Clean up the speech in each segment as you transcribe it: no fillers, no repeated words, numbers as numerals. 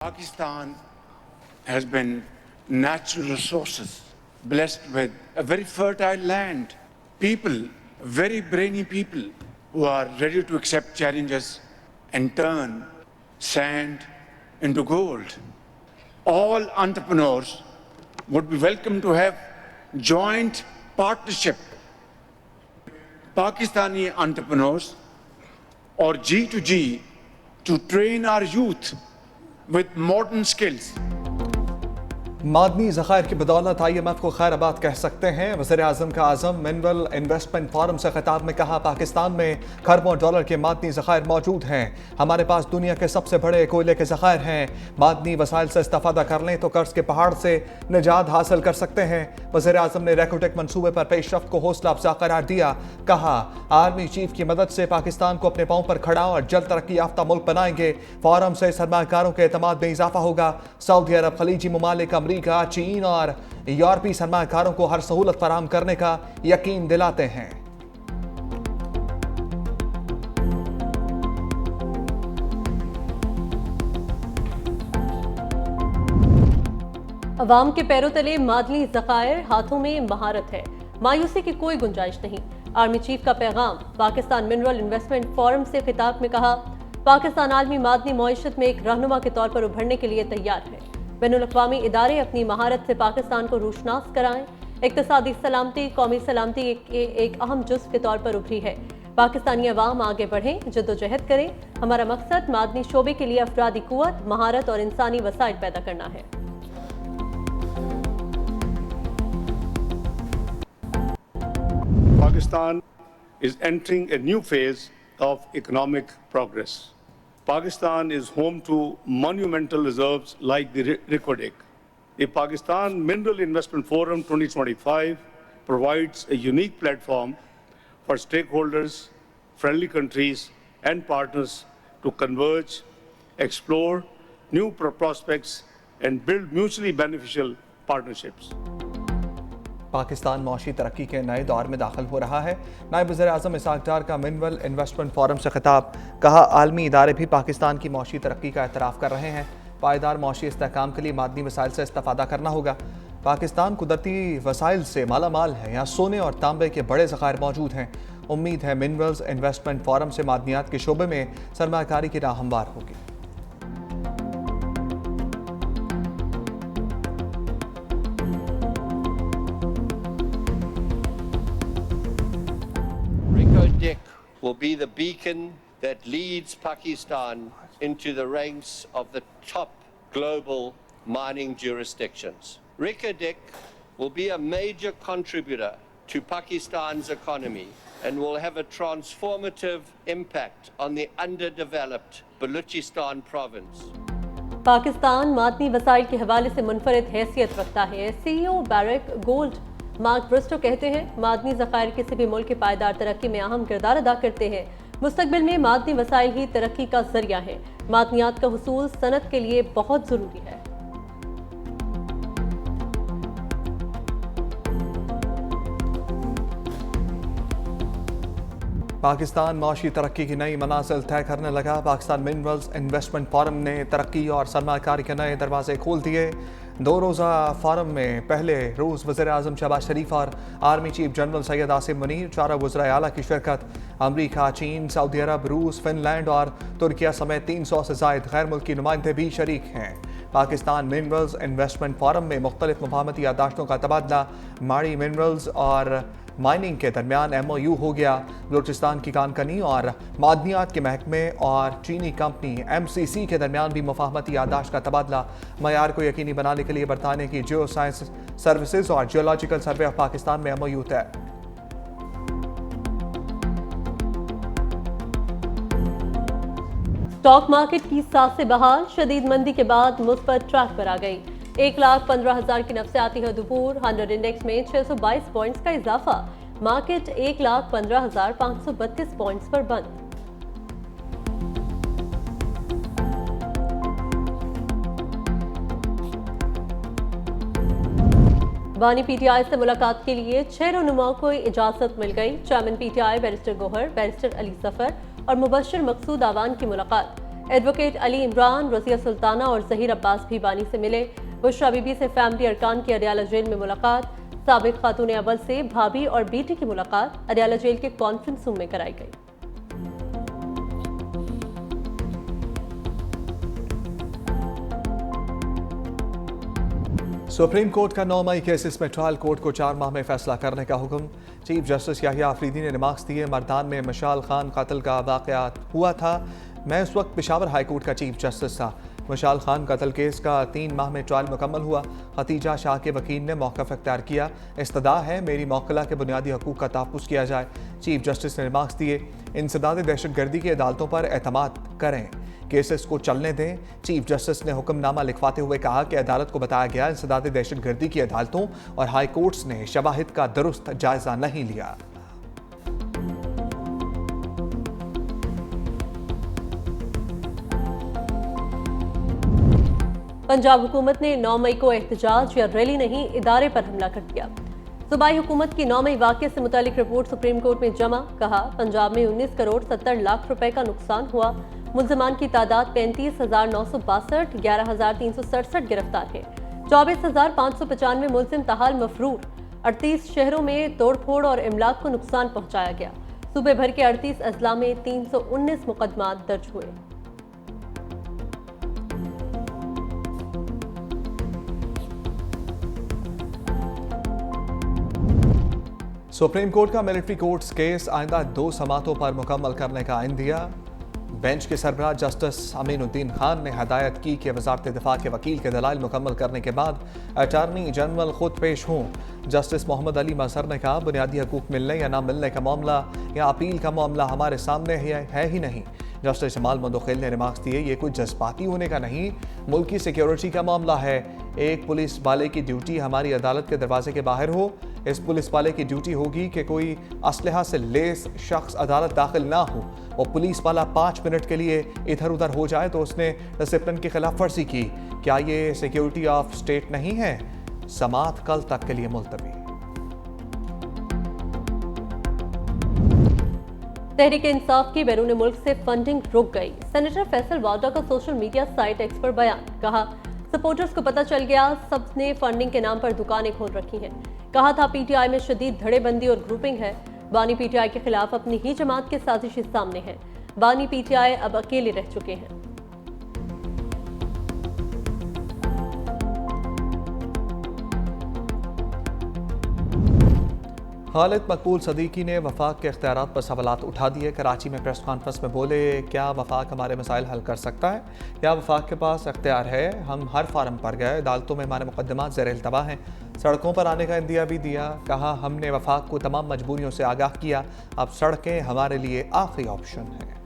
Pakistan has been natural resources, blessed with a very fertile land, people, very brainy people who are ready to accept challenges and turn sand into gold. All entrepreneurs would be welcome to have joint partnership. Pakistani entrepreneurs or G2G to train our youth with modern skills. मादनी ज़खायर की बदौलत IMF को खैराबाद कह सकते हैं। वज़ीर-ए-आज़म का आज़म mineral investment forum से खिताब में कहा, पाकिस्तान में खरबों डॉलर के मादनी ज़खायर मौजूद हैं। हमारे पास दुनिया के सबसे बड़े कोयले के ज़खायर हैं। मादनी वसाइल से इस्तेफादा कर लें तो कर्ज के पहाड़ से निजात हासिल कर सकते हैं। वज़ीर-ए-आज़म ने रेकोटेक मनसूबे पर पेशरफ्त को हौसला अफजा करार दिया। कहा, आर्मी चीफ की मदद से पाकिस्तान को अपने पाँव पर खड़ा और जल्द तरक्की याफ्ता मुल्क बनाएंगे। फोरम से सरमाकारों के एतमाद में इजाफा होगा। सऊदी अरब, खलीजी ममालिक, अमरीका, चीन और यूरोपीय सरमाकारों को हर सहूलत फराहम करने का यकीन दिलाते हैं। अवाम के पैरों तले मादनी ज़खायर, हाथों में महारत है, मायूसी की कोई गुंजाइश नहीं। आर्मी चीफ का पैगाम। पाकिस्तान मिनरल इन्वेस्टमेंट फोरम से खिताब में कहा, पाकिस्तान आलमी मादनी मईशत में एक रहनुमा के तौर पर उभरने के लिए तैयार है। बैनुल-अक़वामी इदारे अपनी महारत से पाकिस्तान को रोशनास कराएं। इक़्तिसादी सलामती कौमी सलामती के एक अहम जुज़्व के तौर पर उभरी है। पाकिस्तानी अवाम आगे बढ़ें, जद्दोजहद करें। हमारा मकसद मादनी शोबे के लिए अफरादी कुव्वत, महारत और इंसानी वसाइल पैदा करना है। Pakistan is entering a new phase of economic progress. Pakistan is home to monumental reserves like the Reko-Diq. The Pakistan Mineral Investment Forum 2025 provides a unique platform for stakeholders, friendly countries and partners to converge, explore new prospects and build mutually beneficial partnerships. Pakistan मौशी तरक्की के नए दौर में दाखिल हो रहा है। नायब वज़ीर-ए-आज़म इसहाक़ डार का मिनरल इन्वेस्टमेंट फोरम से खिताब। कहा, आलमी इदारे भी पाकिस्तान की मौशी तरक्की का एतराफ़ कर रहे हैं। पायदार मौशी इस्तेहकाम के लिए मादनी वसाइल से इस्तेफादा करना होगा। पाकिस्तान कुदरती वसाइल से मालामाल है। यहाँ सोने और तांबे के बड़े ज़खायर मौजूद हैं। उम्मीद है मिनरल्स इन्वेस्टमेंट फोरम से मादनियात के शोबे में सरमाकारी की राह हमवार होगी। Reko-Diq will be the beacon that leads Pakistan into the ranks of the top global mining jurisdictions. Reko-Diq will be a major contributor to Pakistan's economy and will have a transformative impact on the underdeveloped Baluchistan province. Pakistan मादनी वसाइल के हवाले से मुनफरिद हैसियत रखता है। CEO barrack gold mark Bairstow कहते हैं, मादनी ज़खायर किसी भी मुल्क की पायदार तरक्की में अहम किरदार अदा करते हैं। मुस्तकबिल में मादनी वसाइल ही तरक्की का जरिया है। मादनियात का हुसूल सनत के लिए बहुत ज़रूरी है। पाकिस्तान मौशी तरक्की की नई मनाजिल तय करने लगा। पाकिस्तान मिनरल्स इन्वेस्टमेंट फोरम ने तरक्की और सरमाकारी के नए दरवाजे खोल दिए। 2 रोज़ा फोरम में पहले रोज़ वज़ीर-ए-आज़म शहबाज शरीफ और army chief general Syed Asim Munir, 4 वज़राए आला की शिरकत। अमरीका, चीन, सऊदी अरब, रूस, फिनलैंड और तुर्किया समेत 300 से ज़ायद गैर मुल्की नुमाइंदे भी शरीक हैं। पाकिस्तान मिनरल्स इन्वेस्टमेंट फोरम में मुख्तलिफ मुफाहमती यादाश्तों का तबादला। माड़ी मिनरल्स और माइनिंग के दरमियान MOU हो गया। बलूचिस्तान की कानकनी और मादनियात के महकमे और चीनी कंपनी MCC के दरमियान भी मुफाहमती यादाश्त का तबादला। मयार को यकीनी बनाने के लिए बरतानिया की जियो साइंस सर्विसेज और जियोलॉजिकल सर्वे ऑफ पाकिस्तान में MOU तय। स्टॉक मार्केट की सांसें बहाल, शदीद मंदी के बाद मुस्बत ट्रैक पर आ गई। 1,15,000 की नफ्सियाती हद अबूर। 100 इंडेक्स में 622 पॉइंट्स का इजाफा। मार्केट 1,15,532 पॉइंट्स पर बंद। बानी PTI से मुलाकात के लिए 6 रहनुमाओं को इजाजत मिल गई। Chairman PTI barrister Gohar, barrister Ali Zafar और मुबश्शिर मकसूद आवान की मुलाकात। एडवोकेट अली इमरान, रजिया सुल्ताना और जहीर अब्बास भी बानी से मिले। बुशरा बीबी से फैमिली अरकान की अडयाला जेल में मुलाकात। साबिक खातून अव्वल से भाभी और बेटी की मुलाकात अडयाला जेल के कॉन्फ्रेंस रूम में कराई गई। सुप्रीम कोर्ट का 9 मई केसेस में ट्रायल कोर्ट को 4 माह में फैसला करने का हुक्म। चीफ जस्टिस याहिया अफरीदी ने रिमार्क्स दिए, मर्दान में मशाल खान कत्ल का वाक़या हुआ था, मैं उस वक्त पेशावर हाई कोर्ट का चीफ जस्टिस था। मशाल खान कत्ल केस का 3 माह में ट्रायल मुकम्मल हुआ। खतीजा शाह के वकील ने मौक़िफ़ इख्तियार किया, इस्तदा है मेरी मौकला के बुनियादी हकूक़ का तहफ़्फ़ुज़ किया जाए। चीफ जस्टिस ने रिमार्क्स दिए, इंसदाद दहशतगर्दी की अदालतों पर एतमाद करें, केसेस को चलने दें। चीफ जस्टिस ने हुक्मनामा लिखवाते हुए कहा कि अदालत को बताया गया इंसदाद दहशतगर्दी की अदालतों और हाई कोर्ट्स ने शवाहिद का दुरुस्त जायजा नहीं लिया। पंजाब हुकूमत ने 9 मई को एहतजाज या रैली नहीं, इदारे पर हमला कर दिया। सूबाई हुकूमत की 9 मई वाक़े से मुतालिक रिपोर्ट सुप्रीम कोर्ट में जमा। कहा, पंजाब में 19 करोड़ 70 लाख रुपए का नुकसान हुआ। मुल्ज़िमान की तादाद 35,962, 11,367 गिरफ्तार है। 24,595 मुल्ज़िम ताहाल मफरूर। 38 शहरों में तोड़फोड़ और इमलाक को नुकसान पहुंचाया गया। सूबे भर के 38 अजला में 319 मुकदमात दर्ज हुए। सुप्रीम कोर्ट का मिलिट्री कोर्ट्स केस आइंदा 2 समातों पर मुकम्मल करने का इंदिया। बेंच के सरबराह जस्टिस अमीनुद्दीन खान ने हदायत की कि वजारत दिफा के वकील के दलाइल मुकम्मल करने के बाद अटारनी जनरल खुद पेश हों। जस्टिस मोहम्मद अली मजहर ने कहा, बुनियादी हकूक मिलने या ना मिलने का मामला या अपील का मामला हमारे सामने है ही नहीं। जस्टिस जमाल मंदोखेल ने रिमार्क्स दिए, ये कोई जज्बाती होने का नहीं, मुल्क की सिक्योरिटी का मामला है। एक पुलिस वाले की ड्यूटी हमारी अदालत के दरवाजे के बाहर हो। इस पुलिस वाले की ड्यूटी होगी कि कोई असलहा से लेस शख्स अदालत दाखिल ना हो और पुलिस वाला 5 मिनट के लिए इधर उधर हो जाए तो उसने डिसिप्लिन की खिलाफ वर्जी की। क्या ये सिक्योरिटी ऑफ स्टेट नहीं है? समात कल तक के लिए मुलतवी। तहरीक इंसाफ की बैरून मुल्क से फंडिंग रुक गई। सेनेटर फैसल वाडा का सोशल मीडिया साइट एक्स पर बयान। कहा, सपोर्टर्स को पता चल गया, सबने फंडिंग के नाम पर दुकानें खोल रखी हैं। कहा था, पीटीआई में शदीद धड़ेबंदी और ग्रुपिंग है। बानी पीटीआई के खिलाफ अपनी ही जमात के साजिशी सामने है। बानी पीटीआई अब अकेले रह चुके हैं। खालिद मकबूल सदीकी ने वफाक के इख्तियारात पर सवालात उठा दिए। कराची में प्रेस कॉन्फ्रेंस में बोले, क्या वफाक हमारे मसाइल हल कर सकता है? क्या वफाक के पास इख्तियार है? हम हर फार्म पर गए, अदालतों में हमारे मुकदमात ज़ेर इल्तवा हैं, सड़कों पर आने का इंदिया भी दिया। कहा, हमने वफाक को तमाम मजबूरियों से आगाह किया, अब सड़कें हमारे लिए आखिरी ऑप्शन है।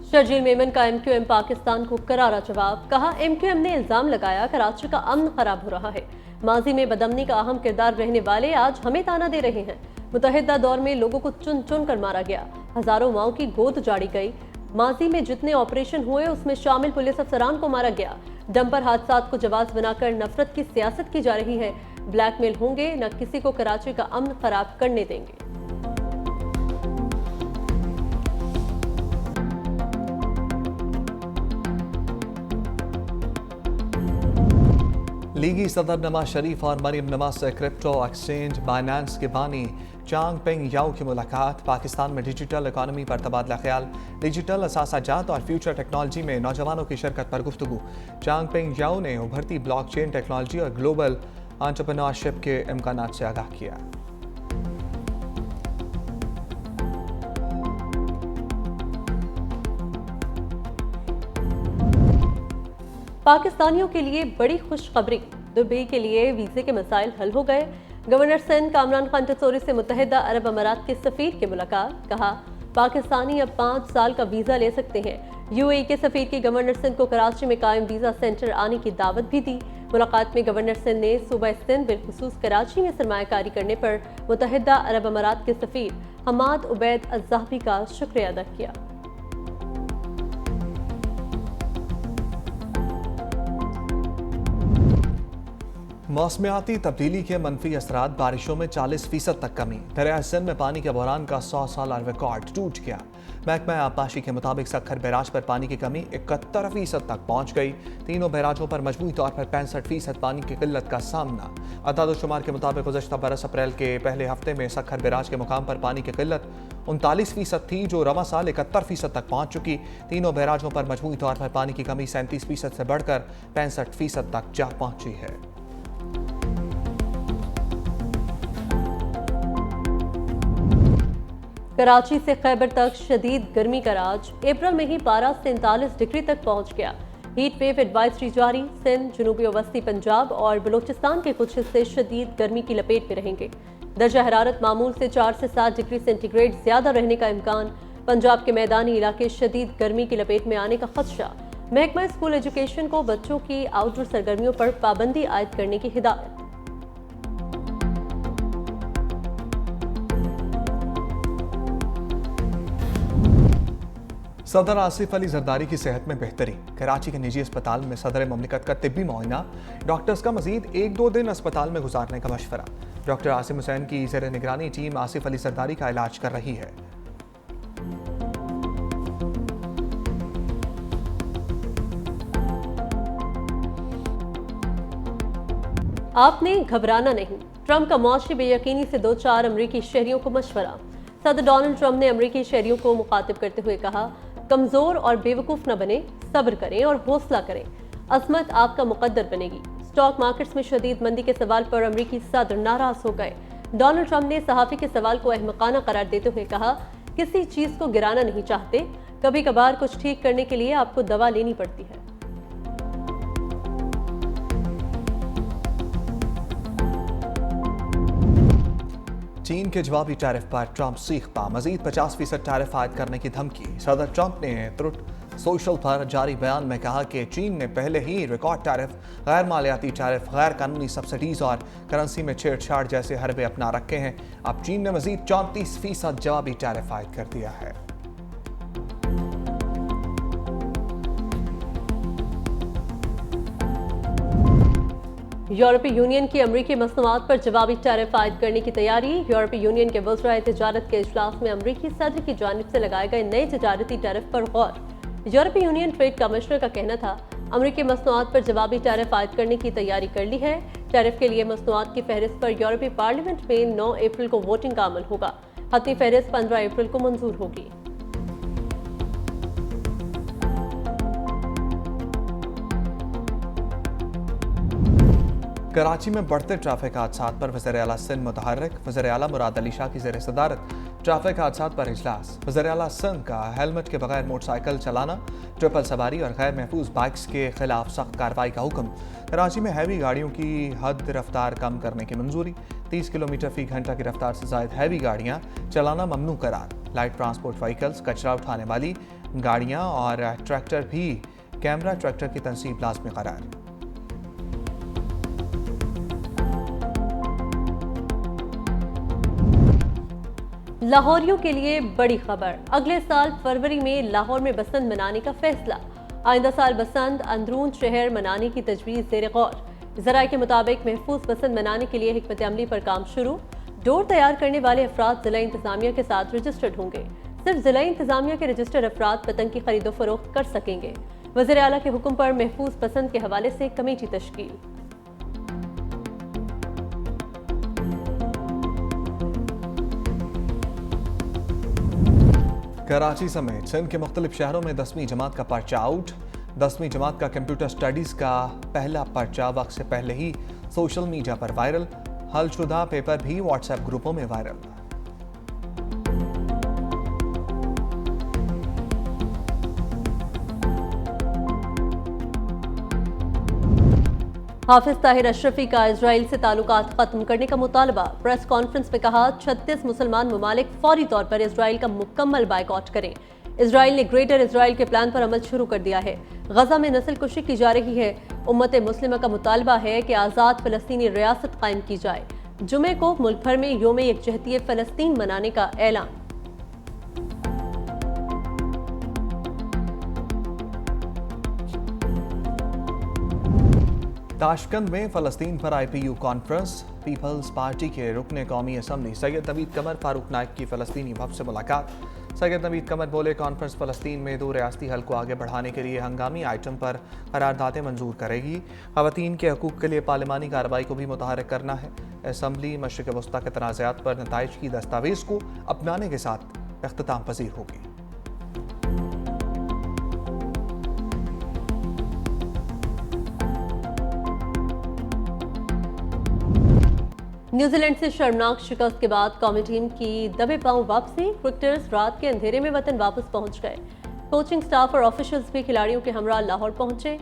शर्जील मेमन का MQM पाकिस्तान को करारा जवाब। कहा, MQM ने इल्जाम लगाया कराची का अमन खराब हो रहा है। माजी में बदमनी का अहम किरदार रहने वाले आज हमें ताना दे रहे हैं। मुतहदा दौर में लोगों को चुन चुन कर मारा गया, हजारों माओं की गोद उजाड़ी गई। माजी में जितने ऑपरेशन हुए उसमें शामिल पुलिस अफसरान को मारा गया। डंपर हादसात को जवाज बनाकर नफरत की सियासत की जा रही है। ब्लैकमेल होंगे, न किसी को कराची का अमन खराब करने देंगे। लीगी सदर नवाज शरीफ और मरीम नवाज से क्रिप्टो एक्सचेंज बाइनेंस के बानी चांग पेंग याओ की मुलाकात। पाकिस्तान में डिजिटल इकॉनमी पर तबादला ख्याल, डिजिटल असासाजात और फ्यूचर टेक्नोलॉजी में नौजवानों की शिरकत पर गुफ्तगू। चांग पेंग याओ ने उभरती ब्लॉकचेन टेक्नोलॉजी और ग्लोबल एंटरप्रेन्योरशिप के इम्कानात से आगाह किया। पाकिस्तानियों के लिए बड़ी खुशखबरी, दुबई के लिए वीजे के मसाइल हल हो गए। गवर्नर सिंध कामरान खान टसोरी से मुत्तहिदा अरब अमारात के सफीर की मुलाकात। कहा, पाकिस्तानी अब 5 साल का वीजा ले सकते हैं। UAE के सफीर की गवर्नर सिंध को कराची में कायम वीजा सेंटर आने की दावत भी दी। मुलाकात में गवर्नर सिंध ने सूबा सिंध बिलखुसूस कराची में सरमायाकारी करने पर मुत्तहिदा अरब अमारात के सफीर हमाद उबैद अज़्ज़ाहबी का शुक्रिया अदा किया। मौसमियाती तब्दीली के मनफी असरात, बारिशों में 40% तक कमी। दरिया सिंध में पानी के बहरान का 100 साला रिकॉर्ड टूट गया। महकमा आबपाशी के मुताबिक सक्खर बैराज पर पानी की कमी 71% तक पहुंच गई। तीनों बैराजों पर मजमूई तौर पर 65% पानी की किल्लत का सामना। अतादुशुमार के मुताबिक गुज़श्ता बरस अप्रैल के पहले हफ्ते में सक्खर बैराज के मुकाम पर पानी की किल्लत 39% थी, जो रवा साल 71% तक पहुंच चुकी। तीनों बैराजों पर मजमूई तौर पर पानी की कमी 37% से बढ़कर 65% तक जा पहुंची है। कराची से खैबर तक शदीद गर्मी का राज। अप्रैल में ही पारा 43 डिग्री तक पहुंच गया। हीट वेव एडवाइजरी जारी। सिंध, जनूबी और वस्ती पंजाब और बलूचिस्तान के कुछ हिस्से शदीद गर्मी की लपेट में रहेंगे। दर्जा हरारत मामूल से 4 से 7 डिग्री सेंटीग्रेड ज्यादा रहने का इम्कान। पंजाब के मैदानी इलाके शदीद गर्मी की लपेट में आने का खदशा। महकमा स्कूल एजुकेशन को बच्चों की आउटडोर सरगर्मियों पर पाबंदी आयद करने की हिदायत। सदर आसिफ अली जरदारी की सेहत में बेहतरी। कराची के निजी अस्पताल में सदर ममलिकत का तिब्बी मुआयना। डॉक्टर्स का मजीद 1-2 दिन अस्पताल में गुजारने का मशवरा। डॉक्टर आसिम हुसैन की ज़ेर निगरानी टीम आसिफ अली जरदारी का इलाज कर रही है। आपने घबराना नहीं। ट्रंप का मौशी बेयकीनी से 2-4 अमरीकी शहरियों को मशवरा। सदर डोनाल्ड ट्रंप ने अमरीकी शहरियों को मुखातिब करते हुए कहा, कमजोर और बेवकूफ न बने, सब्र करें और हौसला करें। अजमत आपका मुकद्दर बनेगी। स्टॉक मार्केट्स में शदीद मंदी के सवाल पर अमरीकी सदर नाराज हो गए। डोनाल्ड ट्रंप ने सहाफी के सवाल को अहमकाना करार देते हुए कहा, किसी चीज को गिराना नहीं चाहते, कभी कभार कुछ ठीक करने के लिए आपको दवा लेनी पड़ती है। चीन के जवाबी टैरिफ पर ट्रंप सीखता। मजीद 50% टैरिफ आयद करने की धमकी। सदर ट्रंप ने ट्रुथ सोशल पर जारी बयान में कहा कि चीन ने पहले ही रिकॉर्ड टैरिफ, गैर मालियाती टैरिफ, गैर कानूनी सब्सिडीज और करेंसी में छेड़छाड़ जैसे हरबे अपना रखे हैं। अब चीन ने मजीद 34% जवाबी टैरिफ आयद कर दिया है। यूरोपीय यूनियन की अमरीकी मसनूआत पर जवाबी टैरिफ आयद करने की तैयारी। यूरोपीय यूनियन के वज़राए तिजारत के इजलास में अमरीकी सदर की जानिब से लगाए गए नए तिजारती टैरिफ पर गौर। यूरोपीय यूनियन ट्रेड कमिश्नर का कहना था, अमरीकी मसनूआत पर जवाबी टैरिफ आयद करने की तैयारी कर ली है। टैरिफ के लिए मसनूआत की फहरिस्त पर यूरोपीय पार्लियामेंट में 9 अप्रैल को वोटिंग का अमल होगा। हतमी फहरिस्त 15 अप्रैल को मंजूर होगी। कराची में बढ़ते ट्रैफिक हादसात पर वज़ीर आला सिंध मुतहर्रिक। वज़ीर आला मुराद अली शाह की ज़ेर सदारत ट्रैफिक हादसात पर इजलास। वज़ीर आला सिंध का हेलमेट के बगैर मोटरसाइकिल चलाना, ट्रिपल सवारी और गैर महफूज बाइक्स के खिलाफ सख्त कार्रवाई का हुक्म। कराची में हैवी गाड़ियों की हद रफ्तार कम करने की मंजूरी। 30 किलोमीटर फी घंटा की रफ्तार से ज़ायद हैवी गाड़ियाँ चलाना ममनू करार। लाइट ट्रांसपोर्ट व्हीकल्स, कचरा उठाने वाली गाड़ियाँ और ट्रैक्टर भी कैमरा ट्रैक्टर की तनसीब लाजमी करार। लाहौरियों के लिए बड़ी खबर। अगले साल फरवरी में लाहौर में बसंत मनाने का फैसला। आइंदा साल बसंत अंदरून शहर मनाने की तजवीज़ ज़ेर गौर। ज़राए के मुताबिक महफूज बसंत मनाने के लिए हिकमत अमली पर काम शुरू। डोर तैयार करने वाले अफराद जिला इंतजामिया के साथ रजिस्टर्ड होंगे। सिर्फ जिला इंतजामिया के रजिस्टर्ड अफराद पतंग की खरीदो फरोख्त कर सकेंगे। वज़ीर आला के हुक्म पर महफूज बसंत के हवाले से कमेटी तश्कील। कराची समेत सिंध के मुख्तलिफ शहरों में 10वीं जमात का पर्चा आउट। 10वीं जमात का कंप्यूटर स्टडीज़ का पहला पर्चा वक्त से पहले ही सोशल मीडिया पर वायरल। हलशुदा पेपर भी व्हाट्सएप ग्रुपों में वायरल। हाफिज ताहिर अशरफी का इजराइल से ताल्लुकात खत्म करने का मुतालबा। प्रेस कॉन्फ्रेंस में कहा, 36 मुसलमान ममालिक फौरी तौर पर इजराइल का मुकम्मल बायकॉट करें। इजराइल ने ग्रेटर इजराइल के प्लान पर अमल शुरू कर दिया है। गजा में नस्ल कुशी की जा रही है। उम्मत मुस्लिमा का मुतालबा है कि आज़ाद फ़लस्तीनी रियासत कायम की जाए। जुमे को मुल्क भर में योम यकजहती फ़लस्तीन मनाने का ऐलान। ताशकंद में फ़लस्तीन पर IPU कॉन्फ्रेंस। पीपल्स पार्टी के रुकने कौमी असम्बली सैयद नवीद कमर फारूक नाइक की फ़लस्तीनी भक्त से मुलाकात। सैयद नवीद कमर बोले, कॉन्फ्रेंस फ़लस्तीन में 2 रियासती हल को आगे बढ़ाने के लिए हंगामी आइटम पर करारदादें मंजूर करेगी। ख़वातीन के हकूक़ के लिए पार्लिमानी कार्रवाई को भी मुतहर्रिक करना है। असम्बली मशरिक़ वस्ता के तनाज़ात पर नताइज की दस्तावेज़ को अपनाने के साथ इख्तिताम पज़ीर होगी। न्यूजीलैंड से शर्मनाक शिकस्त के बाद कौमी टीम की दबे पांव वापसी। क्रिकेटर्स रात के अंधेरे में वतन वापस पहुंच गए। कोचिंग स्टाफ और ऑफिशियल्स भी खिलाड़ियों के हमरा लाहौर पहुंचे।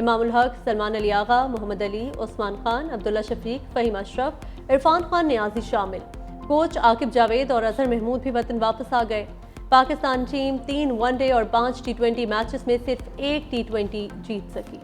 इमामुल हक, सलमान अली आगा, मोहम्मद अली, उस्मान खान, अब्दुल्ला शफीक, फहीम अशरफ, इरफान खान नियाजी शामिल। कोच आकिब जावेद और अजहर महमूद भी वतन वापस आ गए। पाकिस्तान टीम 3 वनडे और 5 T20 मैचेस में सिर्फ 1 T20 जीत सकी।